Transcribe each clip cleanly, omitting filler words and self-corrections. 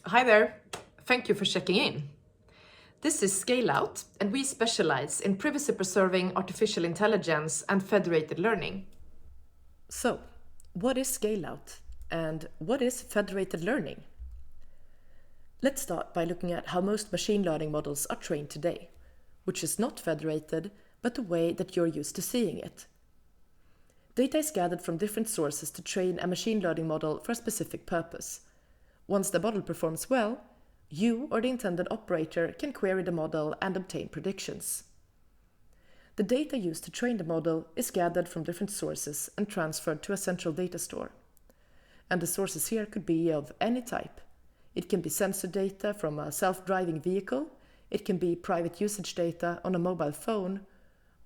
Hi there. Thank you for checking in. This is Scaleout, and we specialize in privacy-preserving artificial intelligence and federated learning. So, what is Scaleout and what is federated learning? Let's start by looking at how most machine learning models are trained today, which is not federated, but the way that you're used to seeing it. Data is gathered from different sources to train a machine learning model for a specific purpose. Once the model performs well, you or the intended operator can query the model and obtain predictions. The data used to train the model is gathered from different sources and transferred to a central data store. And the sources here could be of any type. It can be sensor data from a self-driving vehicle, it can be private usage data on a mobile phone,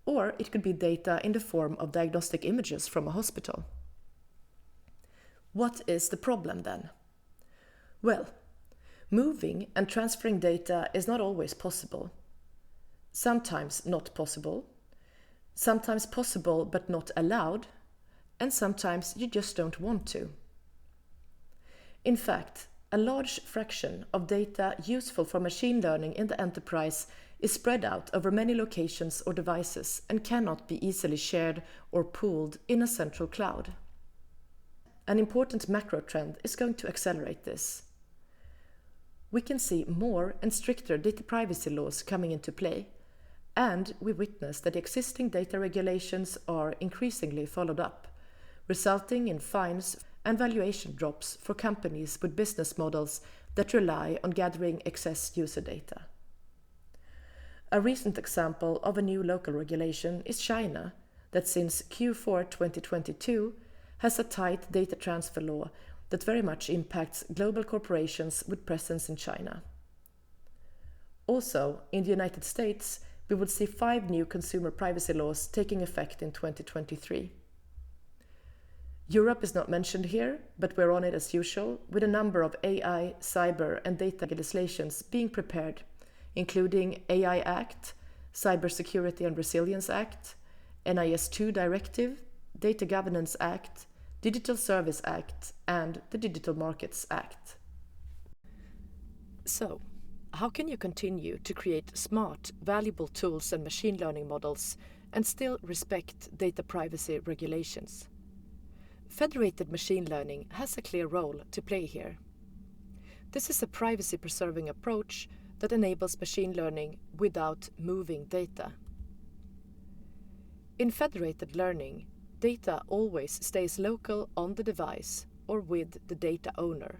or it could be data in the form of diagnostic images from a hospital. What is the problem then? Well, moving and transferring data is not always possible. Sometimes not possible, sometimes possible but not allowed, and sometimes you just don't want to. In fact, a large fraction of data useful for machine learning in the enterprise is spread out over many locations or devices and cannot be easily shared or pooled in a central cloud. An important macro trend is going to accelerate this. We can see more and stricter data privacy laws coming into play, and we witness that existing data regulations are increasingly followed up, resulting in fines and valuation drops for companies with business models that rely on gathering excess user data. A recent example of a new local regulation is China, that since Q4 2022 has a tight data transfer law that very much impacts global corporations with presence in China. Also, in the United States, we would see 5 new consumer privacy laws taking effect in 2023. Europe is not mentioned here, but we're on it as usual, with a number of AI, cyber and data legislations being prepared, including AI Act, Cybersecurity and Resilience Act, NIS2 Directive, Data Governance Act, Digital Service Act, and the Digital Markets Act. So, how can you continue to create smart, valuable tools and machine learning models and still respect data privacy regulations? Federated machine learning has a clear role to play here. This is a privacy-preserving approach that enables machine learning without moving data. In federated learning, data always stays local on the device or with the data owner.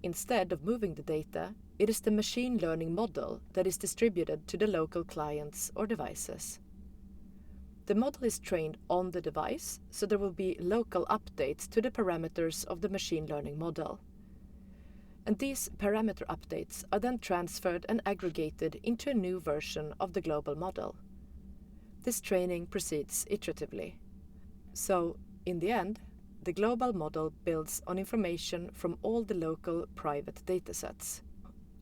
Instead of moving the data, it is the machine learning model that is distributed to the local clients or devices. The model is trained on the device, so there will be local updates to the parameters of the machine learning model. And these parameter updates are then transferred and aggregated into a new version of the global model. This training proceeds iteratively. So, in the end, the global model builds on information from all the local private datasets.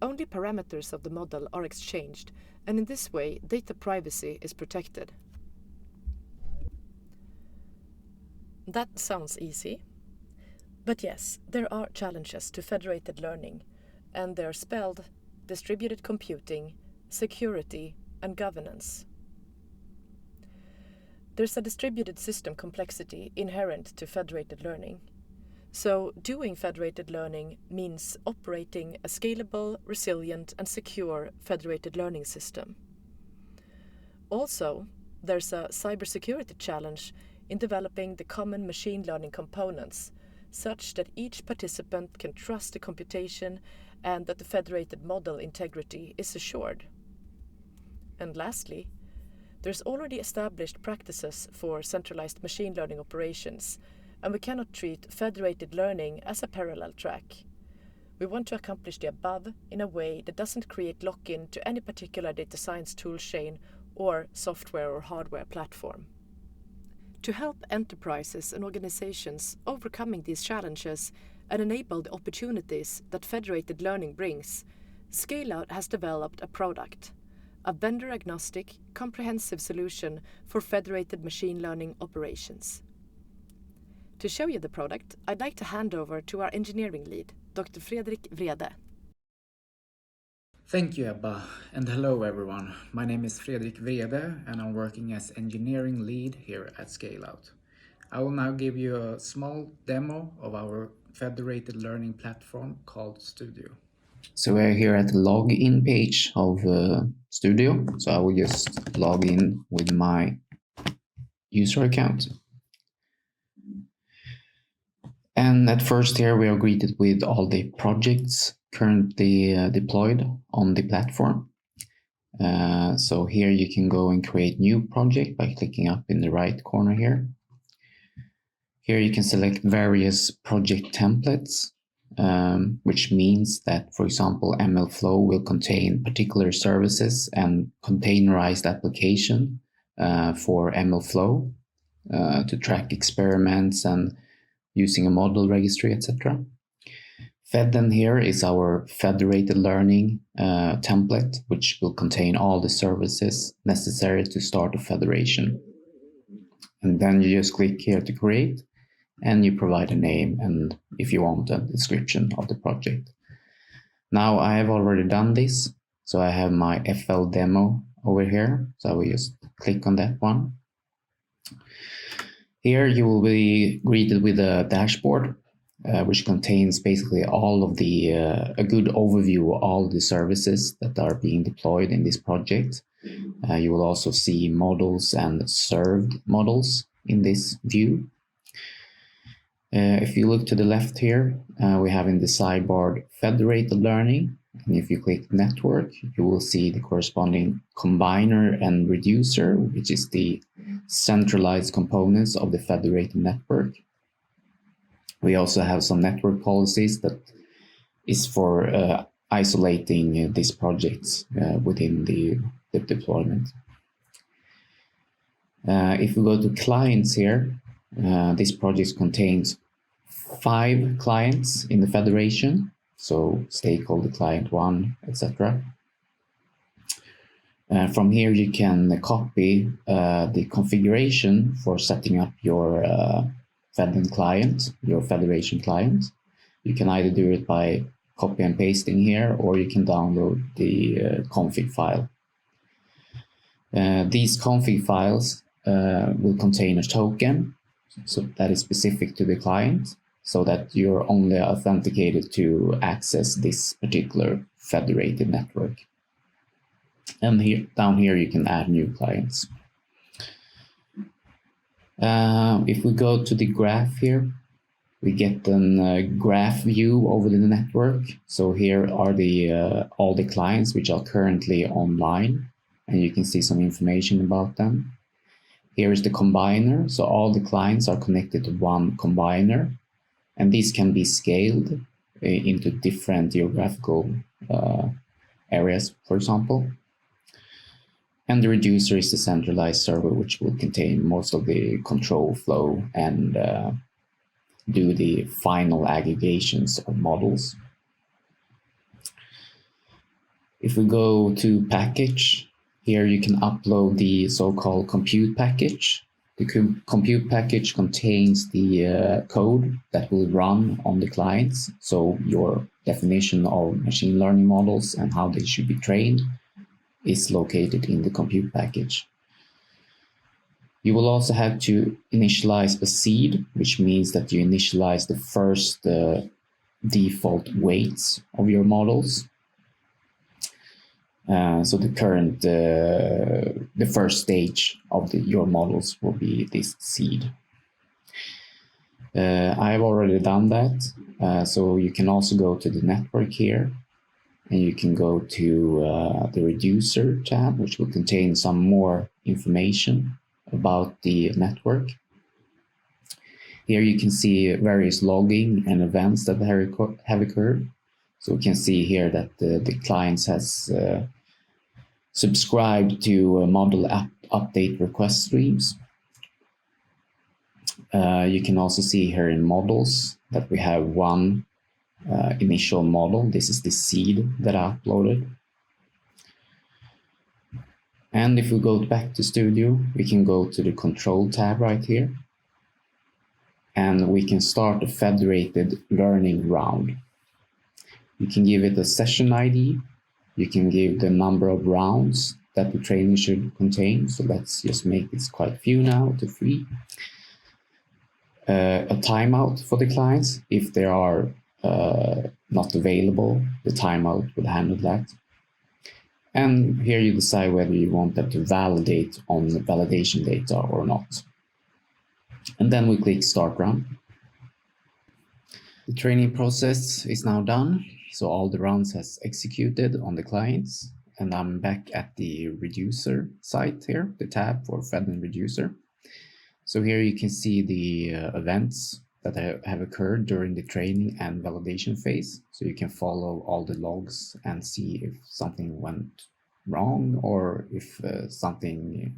Only parameters of the model are exchanged, and in this way, data privacy is protected. That sounds easy. But yes, there are challenges to federated learning, and they are spelled distributed computing, security, and governance. There's a distributed system complexity inherent to federated learning. So, doing federated learning means operating a scalable, resilient, and secure federated learning system. Also, there's a cybersecurity challenge in developing the common machine learning components, such that each participant can trust the computation and that the federated model integrity is assured. And lastly, there's already established practices for centralized machine learning operations, and we cannot treat federated learning as a parallel track. We want to accomplish the above in a way that doesn't create lock-in to any particular data science toolchain or software or hardware platform. To help enterprises and organizations overcoming these challenges and enable the opportunities that federated learning brings, Scaleout has developed a product, a vendor-agnostic, comprehensive solution for federated machine learning operations. To show you the product, I'd like to hand over to our engineering lead, Dr. Fredrik Vrede. Thank you, Ebba, and hello everyone. My name is Fredrik Vrede and I'm working as engineering lead here at Scaleout. I will now give you a small demo of our federated learning platform called Studio. So we're here at the login page of Studio. So I will just log in with my user account. And at first here we are greeted with all the projects currently deployed on the platform. So here you can go and create new project by clicking up in the right corner here. Here you can select various project templates, which means that, for example, MLflow will contain particular services and containerized application for MLflow to track experiments and using a model registry, etc. Fedden here is our federated learning template, which will contain all the services necessary to start a federation. And then you just click here to create, and you provide a name and, if you want, a description of the project. Now I have already done this, so I have my FL demo over here, so I will just click on that one. Here you will be greeted with a dashboard, which contains basically all of the, a good overview of all the services that are being deployed in this project. You will also see models and served models in this view. If you look to the left here, we have in the sidebar federated learning. And if you click network, you will see the corresponding combiner and reducer, which is the centralized components of the federated network. We also have some network policies that is for isolating these projects within the deployment. If we go to clients here, this project contains 5 clients in the federation, so stakeholder client 1, etc. From here you can copy the configuration for setting up your Fedden client, your federation client. You can either do it by copy and pasting here, or you can download the config file. These config files will contain a token, so that is specific to the client, so that you're only authenticated to access this particular federated network. And here, down here, you can add new clients. If we go to the graph here, we get a graph view over the network. So here are the all the clients which are currently online, and you can see some information about them. Here is the combiner, so all the clients are connected to one combiner, and these can be scaled into different geographical areas, for example. And the reducer is the centralized server, which will contain most of the control flow and do the final aggregations of models. If we go to package, here you can upload the so-called compute package. The compute package contains the code that will run on the clients, so your definition of machine learning models and how they should be trained is located in the compute package. You will also have to initialize a seed, which means that you initialize the first default weights of your models. So the current, the first stage of your models will be this seed. I have already done that, so you can also go to the network here, and you can go to the reducer tab, which will contain some more information about the network. Here you can see various logging and events that have occurred. So we can see here that the clients has subscribed to model update request streams. You can also see here in models that we have one initial model. This is the seed that I uploaded. And if we go back to Studio, we can go to the control tab right here. And we can start a federated learning round. You can give it a session ID, You can give the number of rounds that the training should contain. So let's just make this quite few now to 3. A timeout for the clients. If they are not available, the timeout will handle that. And here you decide whether you want them to validate on the validation data or not. And then we click Start Run. The training process is now done. So all the runs has executed on the clients. And I'm back at the reducer site here, the tab for Fed and Reducer. So here you can see the events that have occurred during the training and validation phase. So you can follow all the logs and see if something went wrong or if something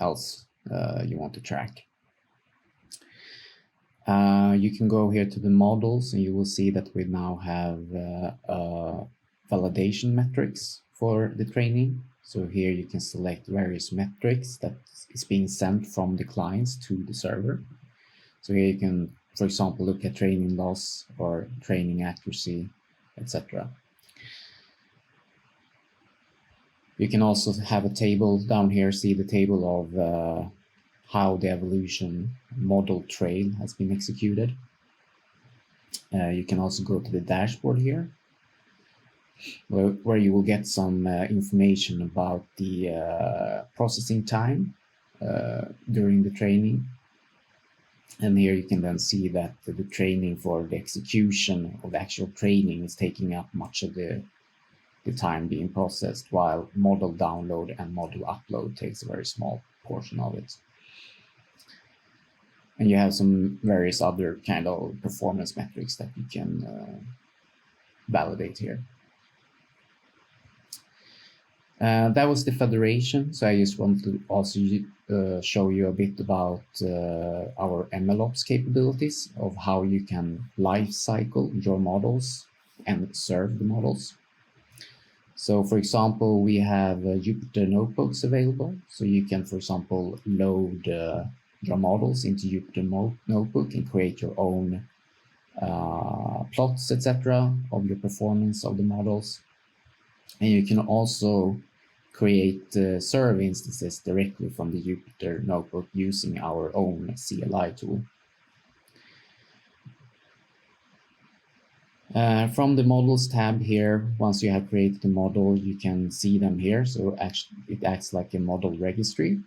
else you want to track. You can go here to the models and you will see that we now have validation metrics for the training. So here you can select various metrics that is being sent from the clients to the server. So here you can, for example, look at training loss or training accuracy, etc. You can also have a table down here, see the table of how the evolution model trail has been executed. You can also go to the dashboard here, where you will get some information about the processing time during the training. And here you can then see that the training for the execution of the actual training is taking up much of the time being processed, while model download and model upload takes a very small portion of it. And you have some various other kind of performance metrics that you can validate here. That was the federation. So I just want to also show you a bit about our MLOps capabilities of how you can life cycle your models and serve the models. So for example, we have Jupyter notebooks available. So you can, for example, load your models into Jupyter notebook and create your own plots, etc., of your performance of the models. And you can also create serve instances directly from the Jupyter notebook using our own CLI tool. From the models tab here, once you have created a model, you can see them here. So actually, it acts like a model registry.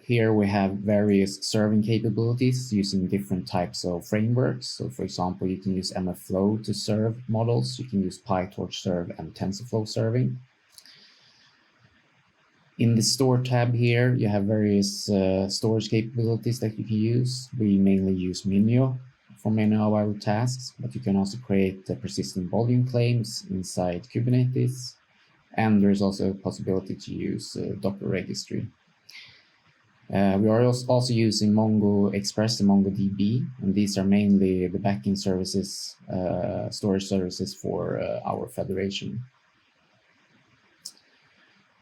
Here we have various serving capabilities using different types of frameworks. So for example, you can use MLflow to serve models. You can use PyTorch serve and TensorFlow serving. In the store tab here, you have various storage capabilities that you can use. We mainly use Minio for many of our tasks, but you can also create persistent volume claims inside Kubernetes. And there's also a possibility to use Docker registry. We are also using Mongo Express and MongoDB, and these are mainly the backend services, storage services for our federation.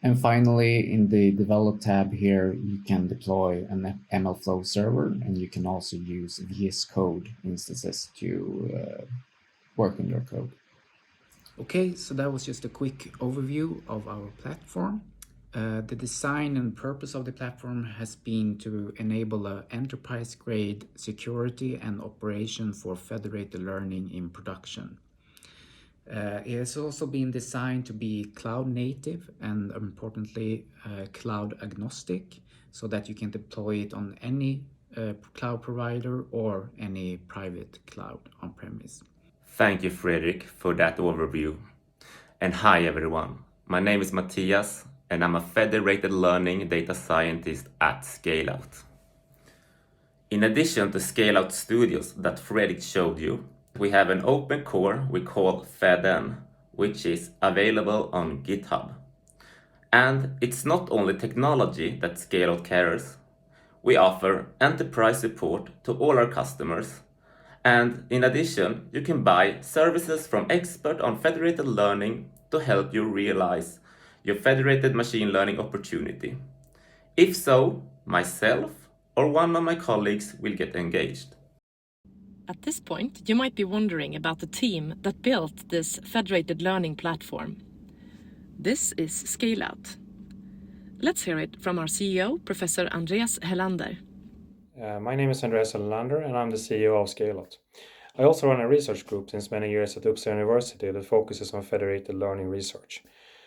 And finally, in the Develop tab here, you can deploy an MLflow server, and you can also use VS Code instances to work on your code. Okay, so that was just a quick overview of our platform. The design and purpose of the platform has been to enable an enterprise-grade security and operation for federated learning in production. It has also been designed to be cloud native and, importantly, cloud agnostic, so that you can deploy it on any cloud provider or any private cloud on-premise. Thank you, Fredrik, for that overview. And hi, everyone. My name is Matthias, and I'm a federated learning data scientist at Scaleout. In addition to Scaleout Studios that Fredrik showed you, we have an open core we call Feden, which is available on GitHub. And it's not only technology that Scaleout cares. We offer enterprise support to all our customers. And in addition, you can buy services from experts on federated learning to help you realize your federated machine learning opportunity. If so, myself or one of my colleagues will get engaged. At this point, you might be wondering about the team that built this federated learning platform. This is Scaleout. Let's hear it from our CEO, Professor Andreas Hellander. My name is Andreas Hellander and I'm the CEO of Scaleout. I also run a research group since many years at Uppsala University that focuses on federated learning research.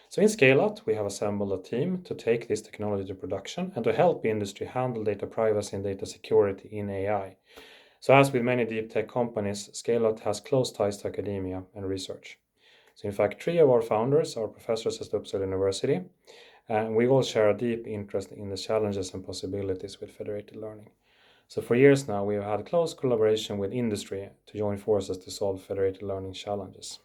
So in Scaleout, we have assembled a team to take this technology to production and to help industry handle data privacy and data security in AI. So as with many deep tech companies, Scaleout has close ties to academia and research. So in fact, 3 of our founders are professors at Uppsala University, and we all share a deep interest in the challenges and possibilities with federated learning. So for years now, we have had close collaboration with industry to join forces to solve federated learning challenges.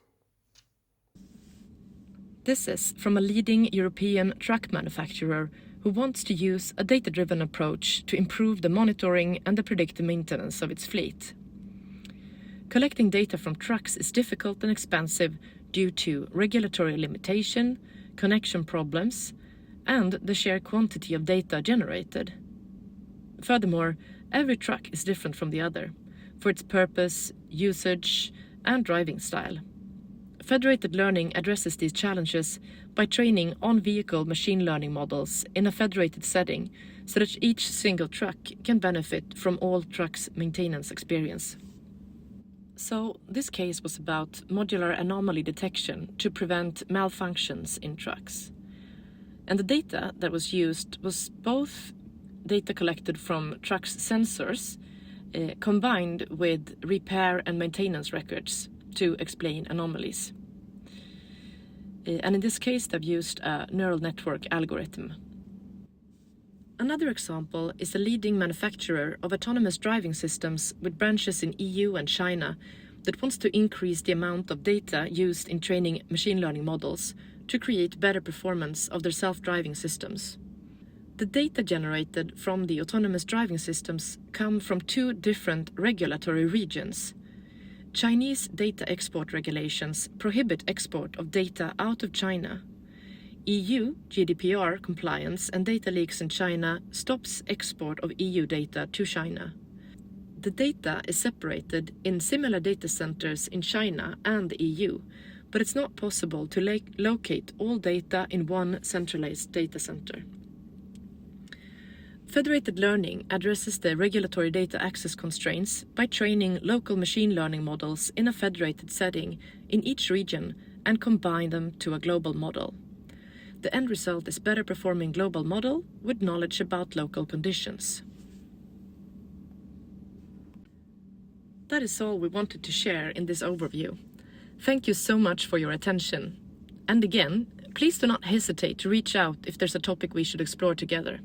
This is from a leading European truck manufacturer who wants to use a data-driven approach to improve the monitoring and the predictive maintenance of its fleet. Collecting data from trucks is difficult and expensive due to regulatory limitation, connection problems, and the sheer quantity of data generated. Furthermore, every truck is different from the other, for its purpose, usage, and driving style. Federated learning addresses these challenges by training on-vehicle machine learning models in a federated setting so that each single truck can benefit from all trucks' maintenance experience. So this case was about modular anomaly detection to prevent malfunctions in trucks. And the data that was used was both data collected from trucks' sensors combined with repair and maintenance records to explain anomalies. And in this case, they've used a neural network algorithm. Another example is a leading manufacturer of autonomous driving systems with branches in EU and China that wants to increase the amount of data used in training machine learning models to create better performance of their self-driving systems. The data generated from the autonomous driving systems come from 2 different regulatory regions. Chinese data export regulations prohibit export of data out of China. EU GDPR compliance and data leaks in China stops export of EU data to China. The data is separated in similar data centers in China and the EU, but it's not possible to locate all data in one centralized data center. Federated learning addresses the regulatory data access constraints by training local machine learning models in a federated setting in each region and combine them to a global model. The end result is better performing global model with knowledge about local conditions. That is all we wanted to share in this overview. Thank you so much for your attention. And again, please do not hesitate to reach out if there's a topic we should explore together.